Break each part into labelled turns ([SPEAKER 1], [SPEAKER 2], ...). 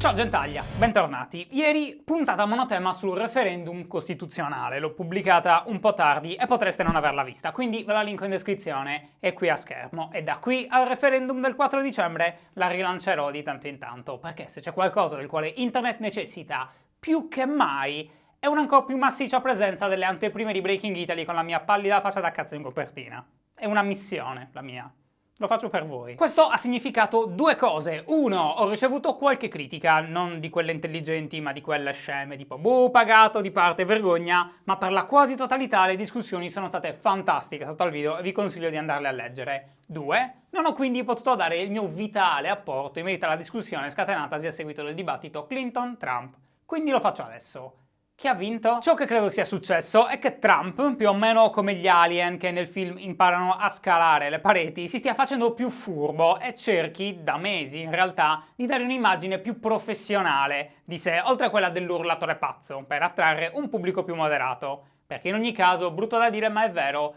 [SPEAKER 1] Ciao Gentaglia, bentornati. Ieri puntata monotema sul referendum costituzionale, l'ho pubblicata un po' tardi e potreste non averla vista, quindi ve la linko in descrizione e qui a schermo. E da qui al referendum del 4 dicembre la rilancerò di tanto in tanto, perché se c'è qualcosa del quale internet necessita più che mai è una ancora più massiccia presenza delle anteprime di Breaking Italy con la mia pallida faccia da cazzo in copertina. È una missione, la mia. Lo faccio per voi. Questo ha significato due cose. Uno, ho ricevuto qualche critica, non di quelle intelligenti ma di quelle sceme, tipo boh, pagato, di parte, vergogna, ma per la quasi totalità le discussioni sono state fantastiche sotto al video e vi consiglio di andarle a leggere. Due, non ho quindi potuto dare il mio vitale apporto in merito alla discussione scatenatasi a seguito del dibattito Clinton-Trump. Quindi lo faccio adesso. Chi ha vinto? Ciò che credo sia successo è che Trump, più o meno come gli alien che nel film imparano a scalare le pareti, si stia facendo più furbo e cerchi, da mesi in realtà, di dare un'immagine più professionale di sé, oltre a quella dell'urlatore pazzo, per attrarre un pubblico più moderato. Perché in ogni caso, brutto da dire ma è vero,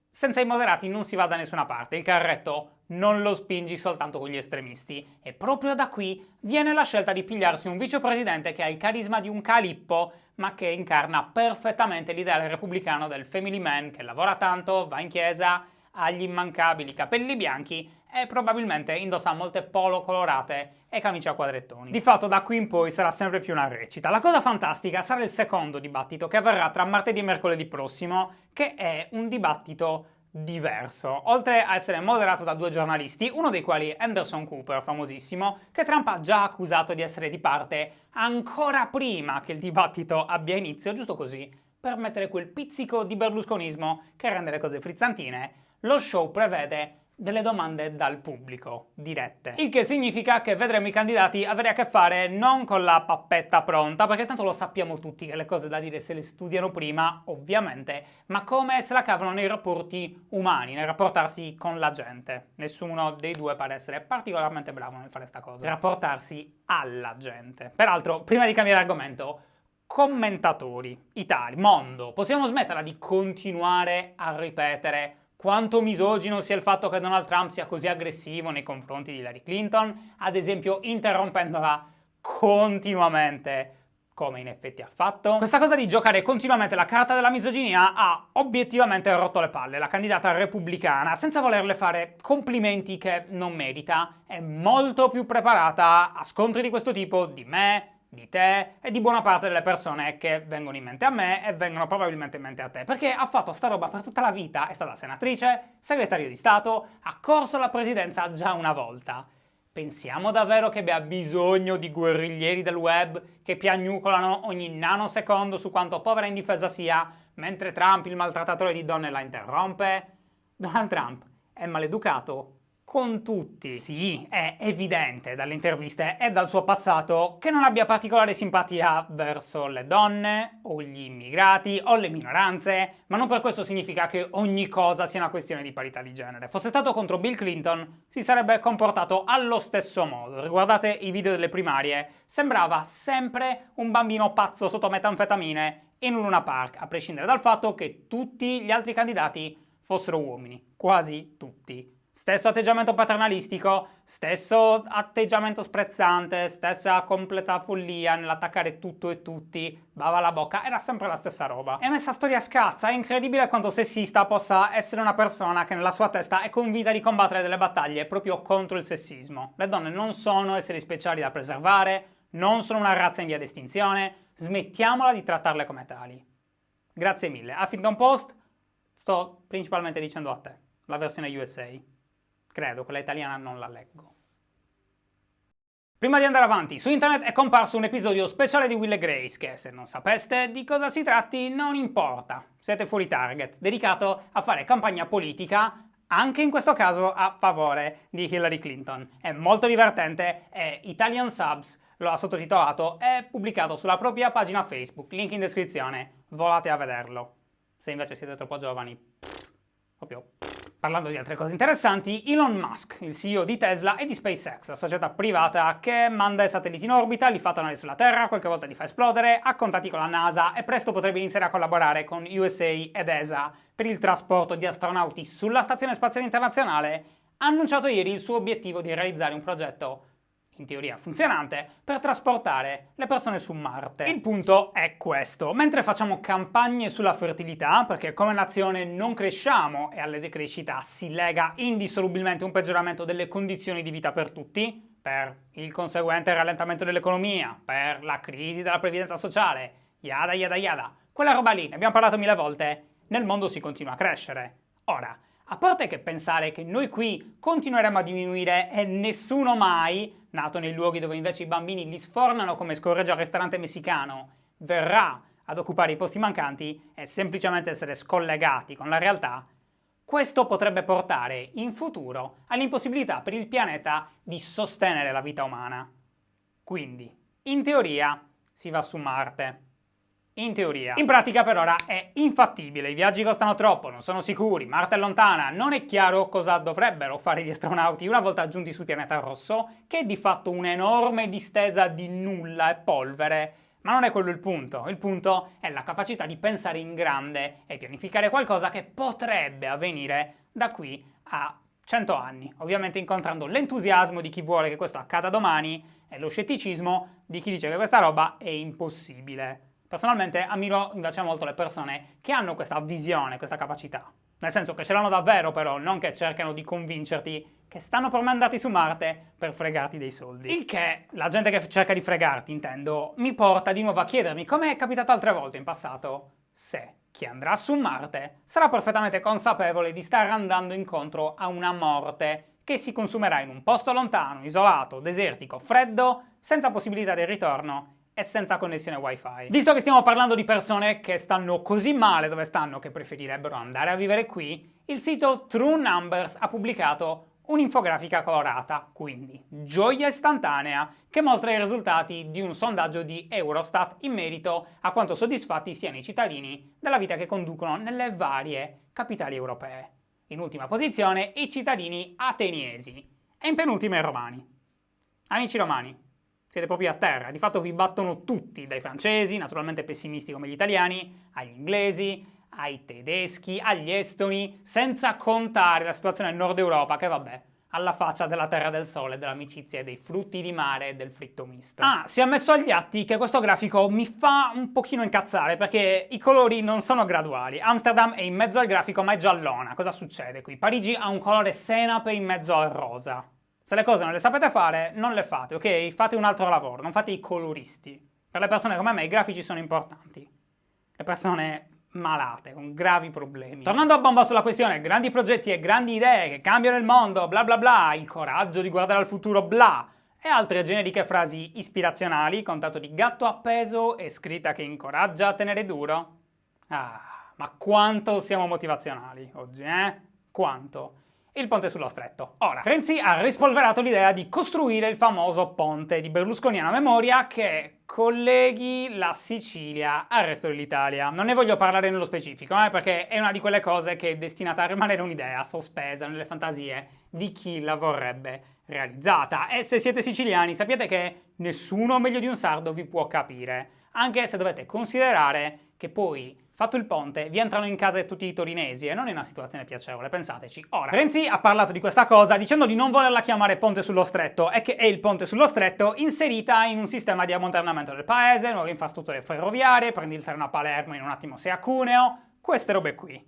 [SPEAKER 1] senza i moderati non si va da nessuna parte, il carretto non lo spingi soltanto con gli estremisti. E proprio da qui viene la scelta di pigliarsi un vicepresidente che ha il carisma di un calippo, ma che incarna perfettamente l'ideale repubblicano del family man che lavora tanto, va in chiesa, ha gli immancabili capelli bianchi e probabilmente indossa molte polo colorate e camicie a quadrettoni. Di fatto da qui in poi sarà sempre più una recita. La cosa fantastica sarà il secondo dibattito che avverrà tra martedì e mercoledì prossimo, che è un dibattito diverso. Oltre a essere moderato da due giornalisti, uno dei quali è Anderson Cooper, famosissimo, che Trump ha già accusato di essere di parte ancora prima che il dibattito abbia inizio, giusto così, per mettere quel pizzico di berlusconismo che rende le cose frizzantine, lo show prevede delle domande dal pubblico, dirette. Il che significa che vedremo i candidati avere a che fare non con la pappetta pronta, perché tanto lo sappiamo tutti che le cose da dire se le studiano prima, ovviamente, ma come se la cavano nei rapporti umani, nel rapportarsi con la gente. Nessuno dei due pare essere particolarmente bravo nel fare sta cosa. Rapportarsi alla gente. Peraltro, prima di cambiare argomento, commentatori, Italia, mondo, possiamo smetterla di continuare a ripetere quanto misogino sia il fatto che Donald Trump sia così aggressivo nei confronti di Hillary Clinton, ad esempio interrompendola continuamente, come in effetti ha fatto? Questa cosa di giocare continuamente la carta della misoginia ha obiettivamente rotto le palle la candidata repubblicana, senza volerle fare complimenti che non merita. È molto più preparata a scontri di questo tipo di me, di te e di buona parte delle persone che vengono in mente a me e vengono probabilmente in mente a te, perché ha fatto sta roba per tutta la vita, è stata senatrice, segretario di Stato, ha corso alla presidenza già una volta. Pensiamo davvero che abbia bisogno di guerriglieri del web che piagnucolano ogni nanosecondo su quanto povera e indifesa sia, mentre Trump, il maltrattatore di donne, la interrompe? Donald Trump è maleducato con tutti. Sì, è evidente dalle interviste e dal suo passato che non abbia particolare simpatia verso le donne, o gli immigrati, o le minoranze, ma non per questo significa che ogni cosa sia una questione di parità di genere. Fosse stato contro Bill Clinton, si sarebbe comportato allo stesso modo. Riguardate i video delle primarie, sembrava sempre un bambino pazzo sotto metanfetamine in un Luna Park, a prescindere dal fatto che tutti gli altri candidati fossero uomini, quasi tutti. Stesso atteggiamento paternalistico, stesso atteggiamento sprezzante, stessa completa follia nell'attaccare tutto e tutti, bava la bocca, era sempre la stessa roba. E a me sta storia scazza, è incredibile quanto sessista possa essere una persona che nella sua testa è convinta di combattere delle battaglie proprio contro il sessismo. Le donne non sono esseri speciali da preservare, non sono una razza in via d'estinzione, smettiamola di trattarle come tali. Grazie mille. Huffington Post, sto principalmente dicendo a te, la versione USA. Credo, quella italiana non la leggo. Prima di andare avanti, su internet è comparso un episodio speciale di Will e Grace che, se non sapeste di cosa si tratti, non importa. Siete fuori target, dedicato a fare campagna politica, anche in questo caso a favore di Hillary Clinton. È molto divertente e Italian Subs lo ha sottotitolato e pubblicato sulla propria pagina Facebook, link in descrizione, volate a vederlo. Se invece siete troppo giovani, proprio. Parlando di altre cose interessanti, Elon Musk, il CEO di Tesla e di SpaceX, la società privata che manda i satelliti in orbita, li fa tornare sulla Terra, qualche volta li fa esplodere, ha contatti con la NASA e presto potrebbe iniziare a collaborare con USA ed ESA per il trasporto di astronauti sulla Stazione Spaziale Internazionale, ha annunciato ieri il suo obiettivo di realizzare un progetto in teoria funzionante, per trasportare le persone su Marte. Il punto è questo: mentre facciamo campagne sulla fertilità, perché come nazione non cresciamo e alla decrescita si lega indissolubilmente un peggioramento delle condizioni di vita per tutti, per il conseguente rallentamento dell'economia, per la crisi della previdenza sociale, yada yada yada, quella roba lì, ne abbiamo parlato 1000 volte, nel mondo si continua a crescere. Ora, a parte che pensare che noi qui continueremo a diminuire e nessuno mai, nato nei luoghi dove invece i bambini li sfornano come scorreggia al ristorante messicano, verrà ad occupare i posti mancanti e semplicemente essere scollegati con la realtà, questo potrebbe portare in futuro all'impossibilità per il pianeta di sostenere la vita umana. Quindi, in teoria, si va su Marte. In teoria. In pratica per ora è infattibile, i viaggi costano troppo, non sono sicuri, Marte è lontana, non è chiaro cosa dovrebbero fare gli astronauti una volta giunti sul pianeta rosso, che è di fatto un'enorme distesa di nulla e polvere. Ma non è quello il punto è la capacità di pensare in grande e pianificare qualcosa che potrebbe avvenire da qui a 100 anni, ovviamente incontrando l'entusiasmo di chi vuole che questo accada domani e lo scetticismo di chi dice che questa roba è impossibile. Personalmente ammiro invece molto le persone che hanno questa visione, questa capacità. Nel senso che ce l'hanno davvero però, non che cercano di convincerti che stanno per mandarti su Marte per fregarti dei soldi. Il che, la gente che cerca di fregarti, intendo, mi porta di nuovo a chiedermi, come è capitato altre volte in passato, se chi andrà su Marte sarà perfettamente consapevole di stare andando incontro a una morte che si consumerà in un posto lontano, isolato, desertico, freddo, senza possibilità di ritorno e senza connessione wifi. Visto che stiamo parlando di persone che stanno così male dove stanno che preferirebbero andare a vivere qui, il sito True Numbers ha pubblicato un'infografica colorata, quindi gioia istantanea, che mostra i risultati di un sondaggio di Eurostat in merito a quanto soddisfatti siano i cittadini della vita che conducono nelle varie capitali europee. In ultima posizione i cittadini ateniesi e in penultima i romani. Amici romani, siete proprio a terra, di fatto vi battono tutti, dai francesi, naturalmente pessimisti come gli italiani, agli inglesi, ai tedeschi, agli estoni, senza contare la situazione nel nord Europa che vabbè, alla faccia della terra del sole, dell'amicizia e dei frutti di mare e del fritto misto. Ah, si è messo agli atti che questo grafico mi fa un pochino incazzare perché i colori non sono graduali. Amsterdam è in mezzo al grafico ma è giallona, cosa succede qui? Parigi ha un colore senape in mezzo al rosa. Se le cose non le sapete fare, non le fate, ok? Fate un altro lavoro, non fate i coloristi. Per le persone come me i grafici sono importanti. Le persone malate, con gravi problemi. Tornando a bomba sulla questione, grandi progetti e grandi idee che cambiano il mondo, bla bla bla, il coraggio di guardare al futuro, bla, e altre generiche frasi ispirazionali con tanto di gatto appeso e scritta che incoraggia a tenere duro. Ah, ma quanto siamo motivazionali oggi, Quanto? Il ponte sullo stretto. Ora, Renzi ha rispolverato l'idea di costruire il famoso ponte di berlusconiana memoria che colleghi la Sicilia al resto dell'Italia. Non ne voglio parlare nello specifico, perché è una di quelle cose che è destinata a rimanere un'idea sospesa nelle fantasie di chi la vorrebbe realizzata. E se siete siciliani sappiate che nessuno meglio di un sardo vi può capire, anche se dovete considerare che poi, fatto il ponte, vi entrano in casa tutti i torinesi e non è una situazione piacevole, pensateci. Ora, Renzi ha parlato di questa cosa dicendo di non volerla chiamare ponte sullo stretto e che è il ponte sullo stretto inserita in un sistema di ammodernamento del paese, nuove infrastrutture ferroviarie, prendi il treno a Palermo in un attimo sei a Cuneo, queste robe qui.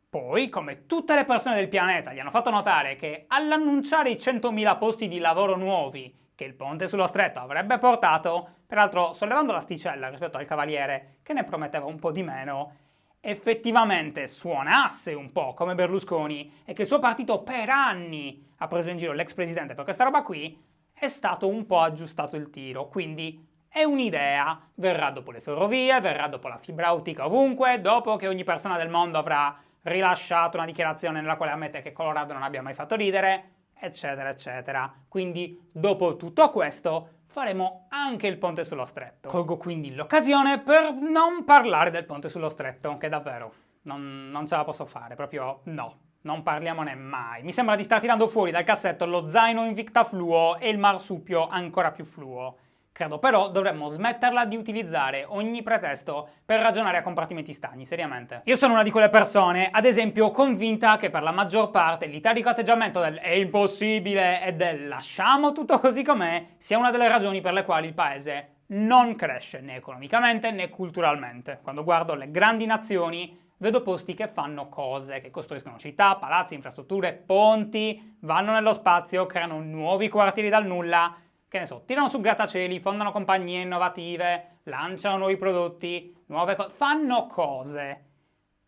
[SPEAKER 1] Poi, come tutte le persone del pianeta gli hanno fatto notare che all'annunciare i 100.000 posti di lavoro nuovi che il ponte sullo stretto avrebbe portato, peraltro sollevando l'asticella rispetto al Cavaliere, che ne prometteva un po' di meno, effettivamente suonasse un po' come Berlusconi e che il suo partito per anni ha preso in giro l'ex presidente per questa roba qui, è stato un po' aggiustato il tiro, quindi è un'idea, verrà dopo le ferrovie, verrà dopo la fibra ottica ovunque, dopo che ogni persona del mondo avrà rilasciato una dichiarazione nella quale ammette che Colorado non abbia mai fatto ridere, eccetera eccetera. Quindi dopo tutto questo faremo anche il ponte sullo stretto. Colgo quindi l'occasione per non parlare del ponte sullo stretto, che davvero non ce la posso fare, proprio no, non parliamone mai. Mi sembra di star tirando fuori dal cassetto lo zaino Invicta fluo e il marsupio ancora più fluo. Credo però dovremmo smetterla di utilizzare ogni pretesto per ragionare a compartimenti stagni, seriamente. Io sono una di quelle persone, ad esempio, convinta che per la maggior parte l'italico atteggiamento del è impossibile e del lasciamo tutto così com'è sia una delle ragioni per le quali il paese non cresce né economicamente né culturalmente. Quando guardo le grandi nazioni vedo posti che fanno cose, che costruiscono città, palazzi, infrastrutture, ponti, vanno nello spazio, creano nuovi quartieri dal nulla, che ne so, tirano su grattacieli, fondano compagnie innovative, lanciano nuovi prodotti, nuove cose, fanno cose.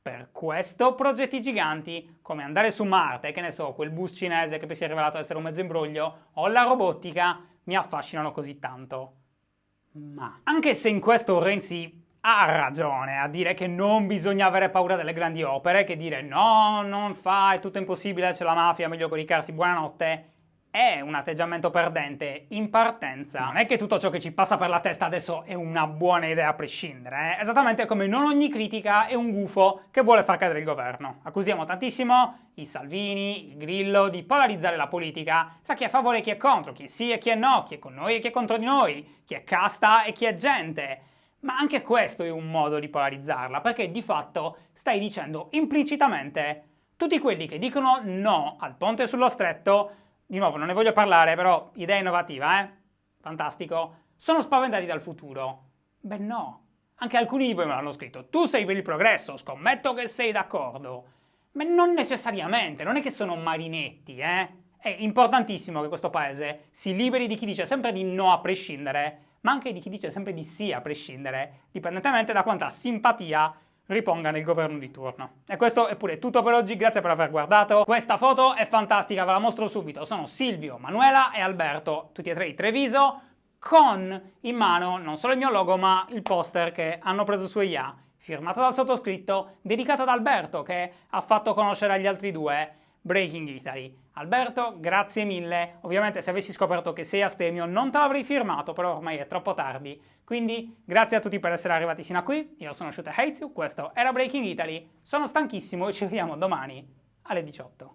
[SPEAKER 1] Per questo progetti giganti, come andare su Marte, che ne so, quel bus cinese che poi si è rivelato essere un mezzo imbroglio, o la robotica, mi affascinano così tanto. Ma anche se in questo Renzi ha ragione a dire che non bisogna avere paura delle grandi opere, che dire no, non fa, è tutto impossibile, c'è la mafia, meglio coricarsi, buonanotte, è un atteggiamento perdente in partenza. Non è che tutto ciò che ci passa per la testa adesso è una buona idea a prescindere, esattamente come non ogni critica è un gufo che vuole far cadere il governo. Accusiamo tantissimo i Salvini, il Grillo di polarizzare la politica tra chi è a favore e chi è contro, chi sì e chi è no, chi è con noi e chi è contro di noi, chi è casta e chi è gente. Ma anche questo è un modo di polarizzarla, perché di fatto stai dicendo implicitamente tutti quelli che dicono no al ponte sullo stretto, di nuovo non ne voglio parlare, però idea innovativa, fantastico, sono spaventati dal futuro. Beh no, anche alcuni di voi me l'hanno scritto, tu sei per il progresso, scommetto che sei d'accordo. Ma non necessariamente, non è che sono marinetti, È importantissimo che questo paese si liberi di chi dice sempre di no a prescindere, ma anche di chi dice sempre di sì a prescindere, dipendentemente da quanta simpatia riponga nel governo di turno. E questo è pure tutto per oggi, grazie per aver guardato. Questa foto è fantastica, ve la mostro subito. Sono Silvio, Manuela e Alberto, tutti e tre di Treviso, con in mano non solo il mio logo, ma il poster che hanno preso su EIA, firmato dal sottoscritto, dedicato ad Alberto, che ha fatto conoscere agli altri due Breaking Italy. Alberto, grazie mille. Ovviamente se avessi scoperto che sei astemio non te l'avrei firmato, però ormai è troppo tardi. Quindi grazie a tutti per essere arrivati sino a qui. Io sono Shooter Hates You, questo era Breaking Italy. Sono stanchissimo e ci vediamo domani alle 18.